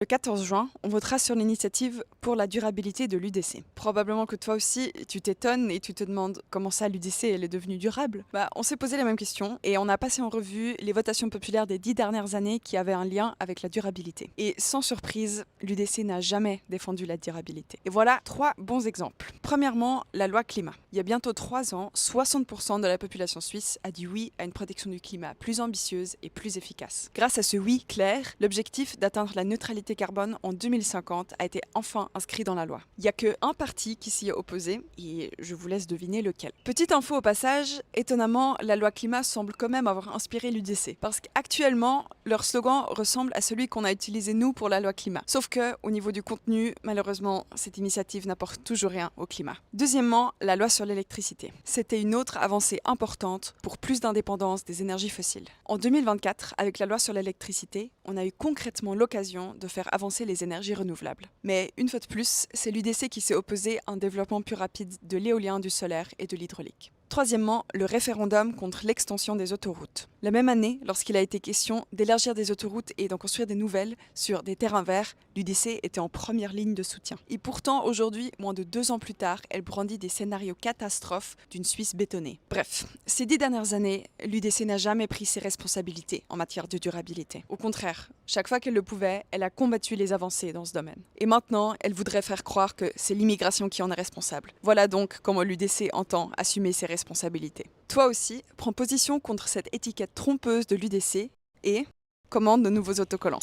Le 14 juin, on votera sur l'initiative pour la durabilité de l'UDC. Probablement que toi aussi, tu t'étonnes et tu te demandes comment ça l'UDC elle est devenue durable. On s'est posé la même question et on a passé en revue les votations populaires des 10 dernières années qui avaient un lien avec la durabilité. Et sans surprise, l'UDC n'a jamais défendu la durabilité. Et voilà 3 bons exemples. Premièrement, la loi climat. Il y a bientôt 3 ans, 60% de la population suisse a dit oui à une protection du climat plus ambitieuse et plus efficace. Grâce à ce oui clair, l'objectif d'atteindre la neutralité carbone en 2050 a été enfin inscrit dans la loi. Il n'y a qu'un parti qui s'y est opposé et je vous laisse deviner lequel. Petite info au passage, étonnamment, la loi climat semble quand même avoir inspiré l'UDC parce qu'actuellement, leur slogan ressemble à celui qu'on a utilisé nous pour la loi climat. Sauf que, au niveau du contenu, malheureusement, cette initiative n'apporte toujours rien au climat. Deuxièmement, la loi sur l'électricité. C'était une autre avancée importante pour plus d'indépendance des énergies fossiles. En 2024, avec la loi sur l'électricité, on a eu concrètement l'occasion de faire avancer les énergies renouvelables. Mais une fois de plus, c'est l'UDC qui s'est opposé à un développement plus rapide de l'éolien, du solaire et de l'hydraulique. Troisièmement, le référendum contre l'extension des autoroutes. La même année, lorsqu'il a été question d'élargir des autoroutes et d'en construire des nouvelles sur des terrains verts, l'UDC était en première ligne de soutien. Et pourtant, aujourd'hui, moins de 2 ans plus tard, elle brandit des scénarios catastrophes d'une Suisse bétonnée. Bref, ces 10 dernières années, l'UDC n'a jamais pris ses responsabilités en matière de durabilité. Au contraire, chaque fois qu'elle le pouvait, elle a combattu les avancées dans ce domaine. Et maintenant, elle voudrait faire croire que c'est l'immigration qui en est responsable. Voilà donc comment l'UDC entend assumer ses responsabilités. Toi aussi, prends position contre cette étiquette trompeuse de l'UDC et commande de nouveaux autocollants.